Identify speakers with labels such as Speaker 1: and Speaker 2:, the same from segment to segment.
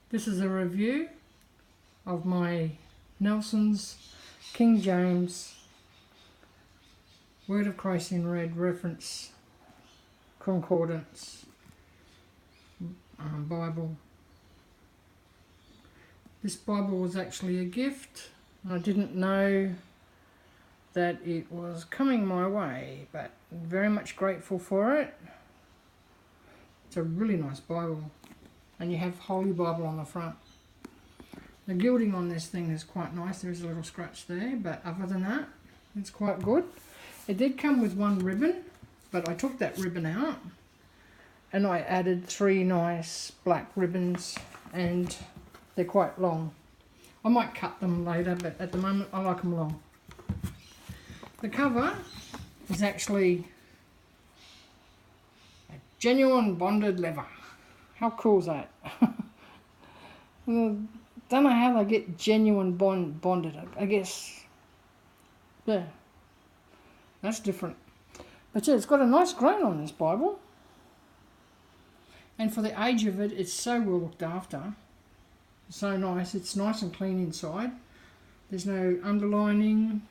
Speaker 1: This is a review of my Nelson's King James Word of Christ in Red Reference Concordance Bible. This Bible was actually a gift. I didn't know that it was coming my way, but very much grateful for it. It's a really nice Bible, and you have Holy Bible on the front. The gilding on this thing is quite nice. There's a little scratch there, but other than that, it's quite good. It did come with one ribbon, but I took that ribbon out and I added 3 nice black ribbons, and they're quite long. I might cut them later, but at the moment I like them long. The cover is actually a genuine bonded leather. How cool is that? Don't know how they get genuine bonded. I guess, yeah, that's different. But yeah, it's got a nice grain on this Bible. And for the age of it, it's so well looked after. So nice. It's nice and clean inside. There's no underlining.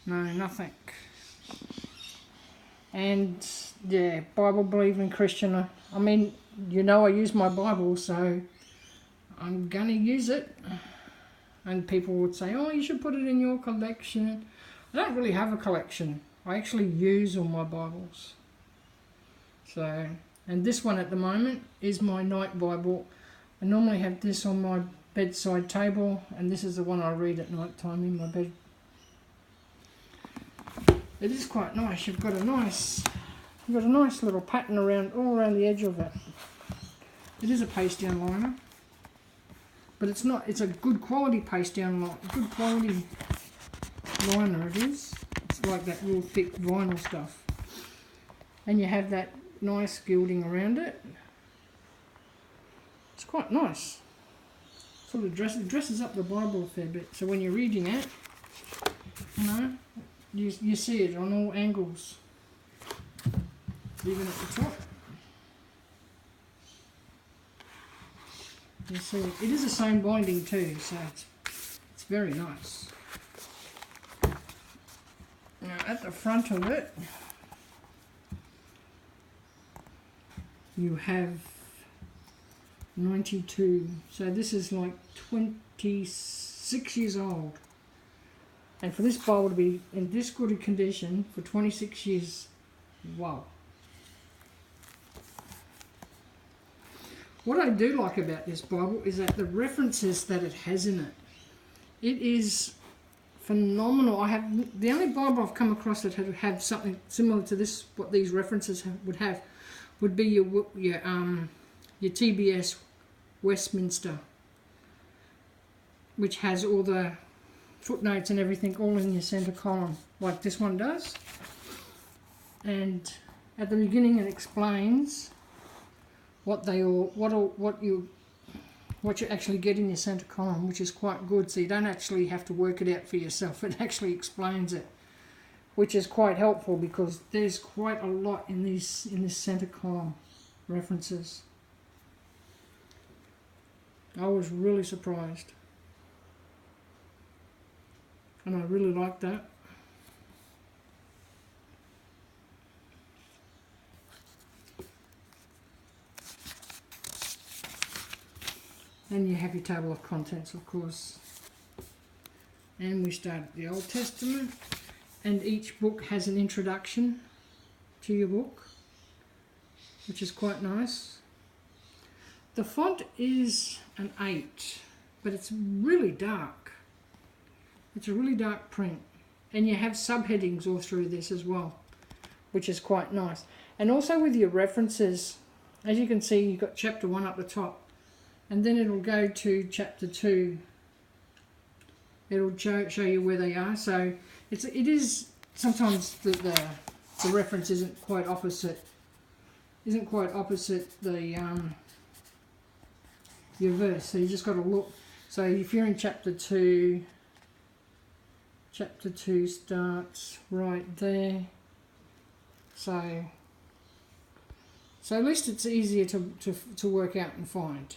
Speaker 1: No, nothing. And yeah, Bible believing Christian. I mean, you know, I use my Bible, so I'm going to use it. And people would say, oh, you should put it in your collection. I don't really have a collection. I actually use all my Bibles. So, and this one at the moment is my night Bible. I normally have this on my bedside table, and this is the one I read at night time in my bed. It is quite nice. You've got a nice little pattern all around the edge of it. It is a paste down liner, but it's not. It's a good quality paste down liner. Good quality liner it is. It's like that real thick vinyl stuff, and you have that nice gilding around it. It's quite nice. Sort of dresses up the Bible a fair bit. So when you're reading it, you know, you see it on all angles, even at the top. You see it. It is the same binding too, so it's very nice. Now at the front of it, you have 92. So this is like 26 years old. And for this Bible to be in this good a condition for 26 years, wow. What I do like about this Bible is that the references that it has in it. It is phenomenal. The only Bible I've come across that had something similar to this, what these references would be your TBS Westminster, which has all the footnotes and everything all in your centre column, like this one does. And at the beginning it explains what you actually get in your centre column, which is quite good. So you don't actually have to work it out for yourself. It actually explains it, which is quite helpful because there's quite a lot in this centre column references. I was really surprised, and I really liked that. And you have your table of contents, of course. And we start at the Old Testament, and each book has an introduction to your book, which is quite nice. The font is an 8, but it's really dark. It's a really dark print. And you have subheadings all through this as well, which is quite nice. And also with your references, as you can see, you've got chapter 1 up the top, and then it'll go to chapter 2. It'll show you where they are. So it is sometimes the reference isn't quite opposite the your verse, so you just got to look. So if you're in chapter 2, chapter 2 starts right there. So at least it's easier to work out and find.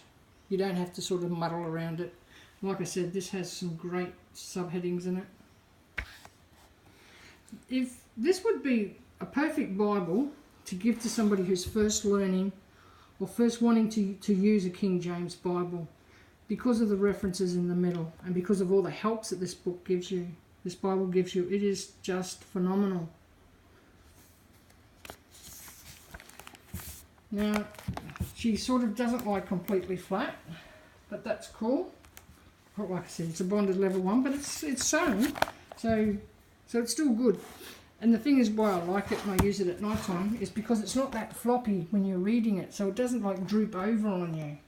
Speaker 1: You don't have to sort of muddle around it. Like I said, this has some great subheadings in it. If this would be a perfect Bible to give to somebody who's first learning or first wanting to use a King James Bible, because of the references in the middle and because of all the helps that this book gives you, this Bible gives you, it is just phenomenal. Now, she sort of doesn't like completely flat, but that's cool. Like I said, it's a bonded level 1, but it's sewn, so it's still good. And the thing is why I like it and I use it at night time is because it's not that floppy when you're reading it, so it doesn't like droop over on you.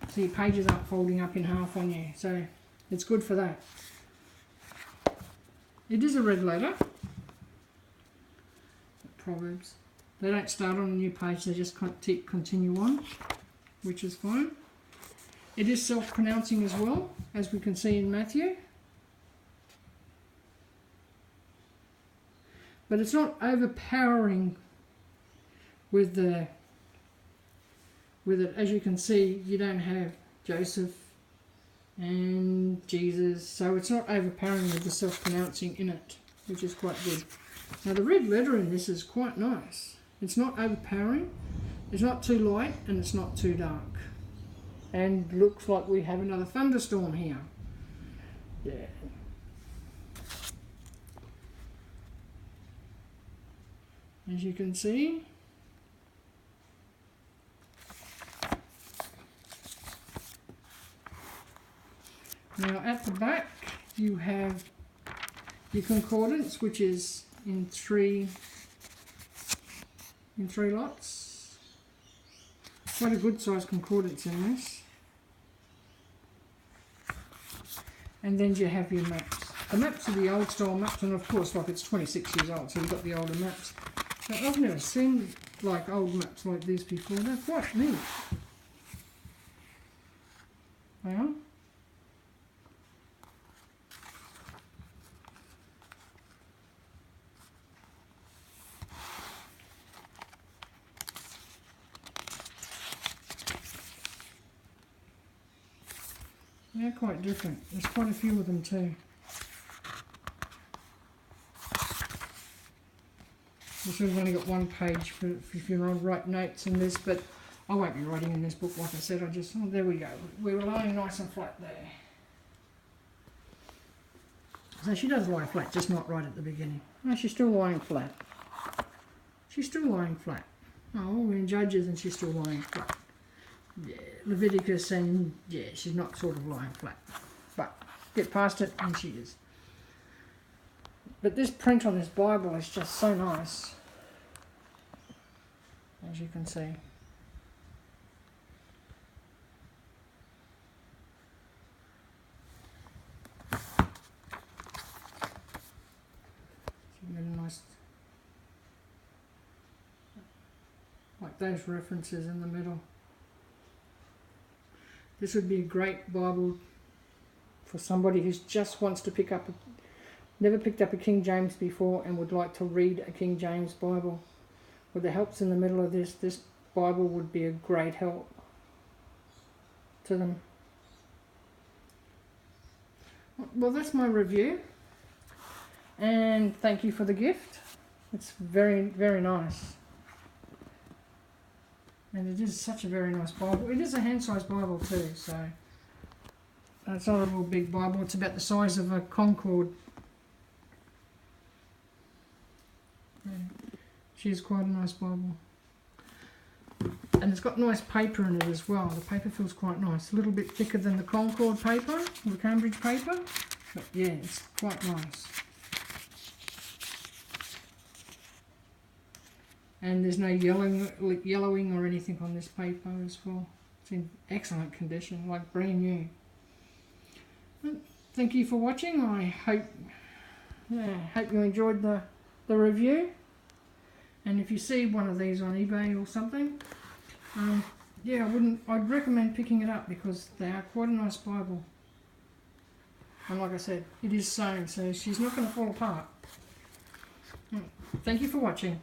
Speaker 1: So your pages aren't folding up in half on you, so it's good for that. It is a red letter. Proverbs. They don't start on a new page, they just continue on, which is fine. It is self-pronouncing as well, as we can see in Matthew. But it's not overpowering with it. As you can see, you don't have Joseph and Jesus, so it's not overpowering with the self-pronouncing in it, which is quite good. Now the red letter in this is quite nice. It's not overpowering, it's not too light, and it's not too dark. And looks like we have another thunderstorm here. Yeah. As you can see. Now at the back you have your concordance, which is in three lots. Quite a good size concordance in this. And then you have your maps. The maps are the old style maps, and of course, like it's 26 years old, so we've got the older maps. But I've never seen like old maps like these before. They're quite neat. Well, they're quite different. There's quite a few of them too. This one's only got one page for if you want to write notes in this, but I won't be writing in this book, like I said. Oh, there we go. We were lying nice and flat there. So she does lie flat, just not right at the beginning. No, she's still lying flat. She's still lying flat. Oh, we're in Judges and she's still lying flat. Yeah, Leviticus, and yeah, she's not sort of lying flat. But get past it and she is. But this print on this Bible is just so nice, as you can see. Really nice, like those references in the middle. This would be a great Bible for somebody who just wants to pick up never picked up a King James before and would like to read a King James Bible. With the helps in the middle of this Bible would be a great help to them. Well, that's my review, and thank you for the gift. It's very, very nice. And it is such a very nice Bible. It is a hand-sized Bible too, so it's not a real big Bible. It's about the size of a Concord. She's quite a nice Bible. And it's got nice paper in it as well. The paper feels quite nice. A little bit thicker than the Concord paper, or the Cambridge paper. But yeah, it's quite nice. And there's no yellowing or anything on this paper as well. It's in excellent condition, like brand new. Thank you for watching. I hope you enjoyed the review. And if you see one of these on eBay or something, yeah, I'd recommend picking it up because they are quite a nice Bible. And like I said, it is sewn, so she's not going to fall apart. Thank you for watching.